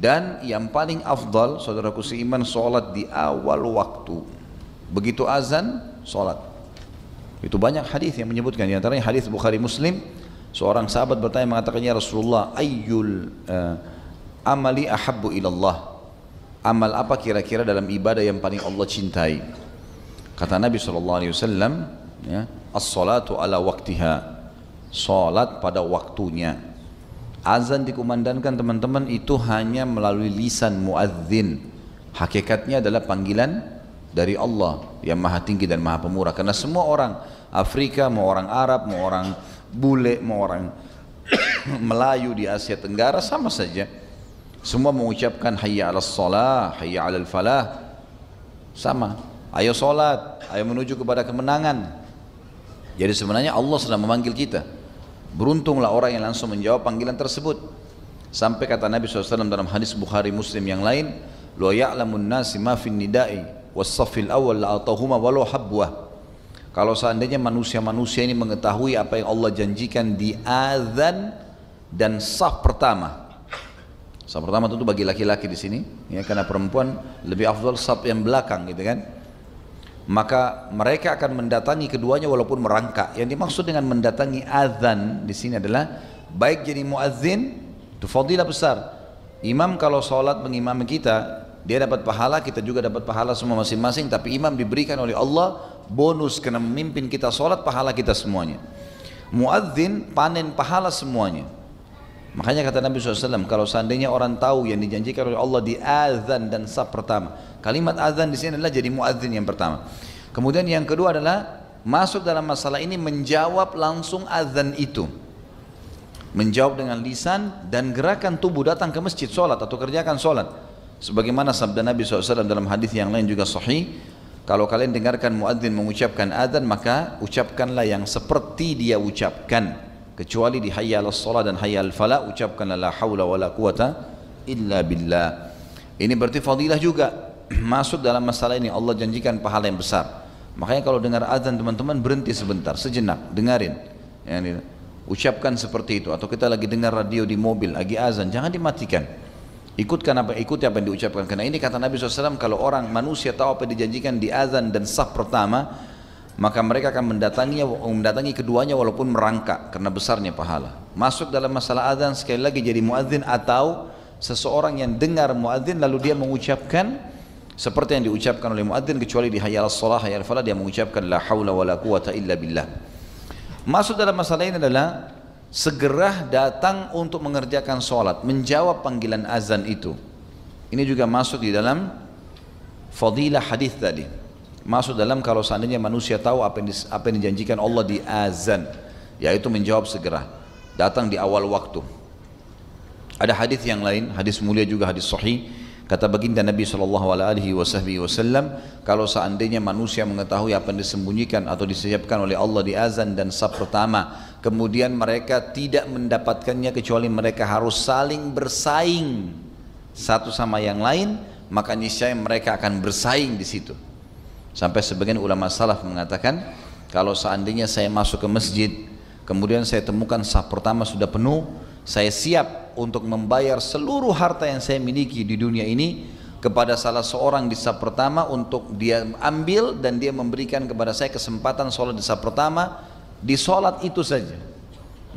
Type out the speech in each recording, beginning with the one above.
Dan yang paling afdal, saudaraku seiman, sholat di awal waktu. Begitu azan, sholat. Itu banyak hadis yang menyebutkan. Di antaranya hadis Bukhari Muslim, seorang sahabat bertanya mengatakan, ya Rasulullah, ayyul amali ahabbu ilallah. Amal apa kira-kira dalam ibadah yang paling Allah cintai? Kata Nabi SAW, ya, as-salatu ala waktiha. Salat pada waktunya. Azan dikumandangkan teman-teman itu hanya melalui lisan muadzin. Hakikatnya adalah panggilan dari Allah yang maha tinggi dan maha pemurah. Karena semua orang Afrika, mau orang Arab, mau orang bule, mau orang Melayu di Asia Tenggara sama saja. Semua mengucapkan hayya 'alas shalah, hayya 'alal falah. Sama. Ayo salat, ayo menuju kepada kemenangan. Jadi sebenarnya Allah sedang memanggil kita. Beruntunglah orang yang langsung menjawab panggilan tersebut. Sampai kata Nabi SAW dalam hadis Bukhari Muslim yang lain, "Lo ya'lamun nasi ma fin nida'i was-saffil awwal la'atahuma walau habwah." Kalau seandainya manusia-manusia ini mengetahui apa yang Allah janjikan di azan dan saf pertama. Saf pertama itu bagi laki-laki di sini, ya, karena perempuan lebih afdal saf yang belakang, gitu kan? Maka mereka akan mendatangi keduanya walaupun merangkak. Yang dimaksud dengan mendatangi azan di sini adalah baik jadi muadzin, itu fadilah besar. Imam kalau sholat mengimami kita, dia dapat pahala, kita juga dapat pahala semua masing-masing. Tapi imam diberikan oleh Allah bonus karena memimpin kita sholat, pahala kita semuanya. Muadzin panen pahala semuanya. Makanya kata Nabi SAW, kalau seandainya orang tahu yang dijanjikan oleh Allah di azan dan saf pertama, kalimat azan di sini adalah jadi muadzin yang pertama. Kemudian yang kedua adalah masuk dalam masalah ini menjawab langsung azan itu, menjawab dengan lisan dan gerakan tubuh datang ke masjid sholat atau kerjakan sholat. Sebagaimana sabda Nabi SAW dalam hadis yang lain juga sahih, kalau kalian dengarkan muadzin mengucapkan azan, maka ucapkanlah yang seperti dia ucapkan. Kecuali di hayya 'alas shalah dan hayya 'alal falah, ucapkanlah la haula wala quwata illa billah. Ini berarti fadilah juga. Masuk dalam masalah ini Allah janjikan pahala yang besar. Makanya kalau dengar azan teman-teman berhenti sebentar, sejenak, dengarin. Yani, ucapkan seperti itu. Atau kita lagi dengar radio di mobil, lagi azan, jangan dimatikan. Ikuti apa yang diucapkan. Karena ini kata Nabi SAW, kalau orang manusia tahu apa yang dijanjikan di azan dan saf pertama, maka mereka akan mendatangi keduanya walaupun merangkak karena besarnya pahala. Masuk dalam masalah azan sekali lagi jadi muadzin, atau seseorang yang dengar muadzin lalu dia mengucapkan seperti yang diucapkan oleh muadzin, kecuali di hayya 'alas shalah hayya 'alal falah dia mengucapkan la haula wala quwata illa billah. Masuk dalam masalah ini adalah segera datang untuk mengerjakan sholat, menjawab panggilan azan itu. Ini juga masuk di dalam fadilah hadis tadi. Masuk dalam kalau seandainya manusia tahu apa yang dijanjikan Allah di azan, yaitu menjawab segera, datang di awal waktu. Ada hadis yang lain, hadis mulia juga, hadis sahih, kata baginda Nabi SAW, kalau seandainya manusia mengetahui apa yang disembunyikan atau disiapkan oleh Allah di azan dan saf pertama, kemudian mereka tidak mendapatkannya kecuali mereka harus saling bersaing satu sama yang lain, maka niscaya mereka akan bersaing di situ. Sampai sebagian ulama salaf mengatakan, kalau seandainya saya masuk ke masjid, kemudian saya temukan saf pertama sudah penuh, saya siap untuk membayar seluruh harta yang saya miliki di dunia ini kepada salah seorang di saf pertama untuk dia ambil dan dia memberikan kepada saya kesempatan sholat di saf pertama, di sholat itu saja.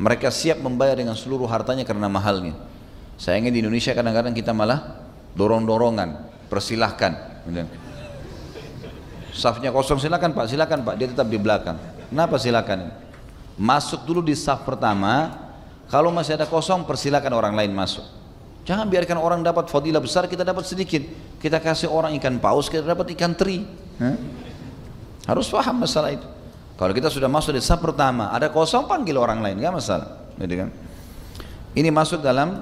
Mereka siap membayar dengan seluruh hartanya karena mahalnya. Sayangnya di Indonesia kadang-kadang kita malah dorong-dorongan, persilahkan. Safnya kosong, silakan pak, dia tetap di belakang. Kenapa silakan? Masuk dulu di saf pertama, kalau masih ada kosong persilakan orang lain masuk. Jangan biarkan orang dapat fadilah besar, kita dapat sedikit. Kita kasih orang ikan paus, kita dapat ikan teri. Harus paham masalah itu. Kalau kita sudah masuk di saf pertama, ada kosong, panggil orang lain, nggak masalah. Gitu kan? Ini masuk dalam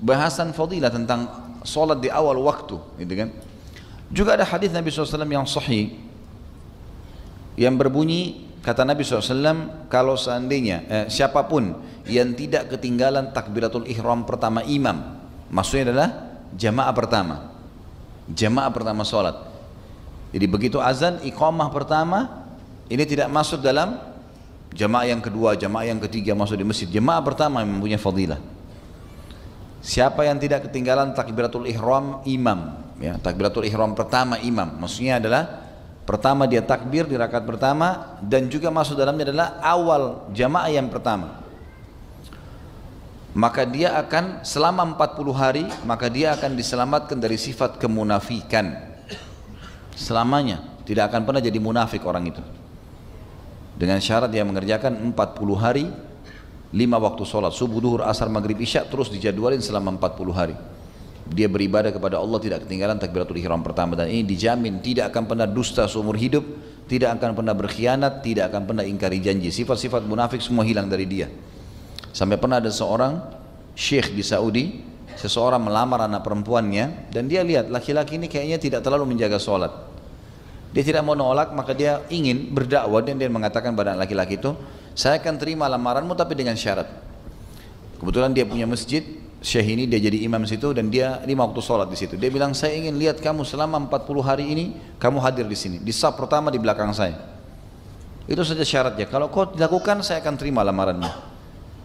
bahasan fadilah tentang sholat di awal waktu, gitu kan? Juga ada hadis Nabi SAW yang sahih yang berbunyi, kata Nabi SAW, kalau seandainya siapapun yang tidak ketinggalan takbiratul ihram pertama imam, maksudnya adalah jamaah pertama sholat. Jadi begitu azan iqamah pertama, ini tidak masuk dalam jamaah yang kedua, jamaah yang ketiga masuk di masjid. Jamaah pertama yang mempunyai fadilah. Siapa yang tidak ketinggalan takbiratul ihram, imam. Ya, takbiratul ihram pertama imam. Maksudnya adalah pertama dia takbir di rakaat pertama dan juga masuk dalamnya adalah awal jamaah yang pertama. Maka dia akan selama 40 hari, maka dia akan diselamatkan dari sifat kemunafikan. Selamanya tidak akan pernah jadi munafik orang itu. Dengan syarat dia mengerjakan 40 hari 5 waktu sholat, subuh, duhur, asar, maghrib, isya, terus dijadwalin selama 40 hari. Dia beribadah kepada Allah tidak ketinggalan takbiratul ihram pertama, dan ini dijamin tidak akan pernah dusta seumur hidup, tidak akan pernah berkhianat, tidak akan pernah ingkari janji. Sifat-sifat munafik semua hilang dari dia. Sampai pernah ada seorang syekh di Saudi, seseorang melamar anak perempuannya, dan dia lihat laki-laki ini kayaknya tidak terlalu menjaga sholat. Dia tidak mau nolak, maka dia ingin berdakwah dan dia mengatakan pada laki-laki itu, saya akan terima lamaranmu tapi dengan syarat. Kebetulan dia punya masjid, syekh ini dia jadi imam situ dan dia 5 waktu sholat di situ. Dia bilang, saya ingin lihat kamu selama 40 hari ini, kamu hadir di sini, di saf pertama di belakang saya. Itu saja syaratnya. Kalau kau dilakukan, saya akan terima lamaranmu.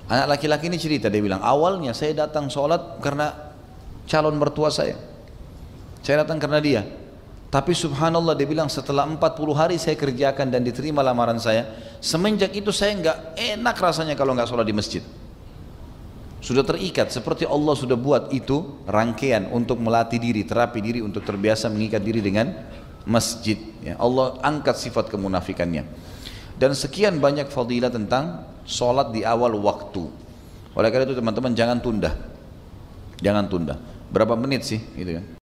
Anak laki-laki ini cerita, dia bilang, awalnya saya datang sholat karena calon mertua saya. Saya datang karena dia. Tapi subhanallah, dia bilang setelah 40 hari saya kerjakan dan diterima lamaran saya, semenjak itu saya nggak enak rasanya kalau nggak sholat di masjid. Sudah terikat, seperti Allah sudah buat itu rangkaian untuk melatih diri, terapi diri untuk terbiasa mengikat diri dengan masjid. Ya, Allah angkat sifat kemunafikannya. Dan sekian banyak fadilah tentang sholat di awal waktu. Oleh karena itu teman-teman jangan tunda. Jangan tunda. Berapa menit sih? Gitu kan.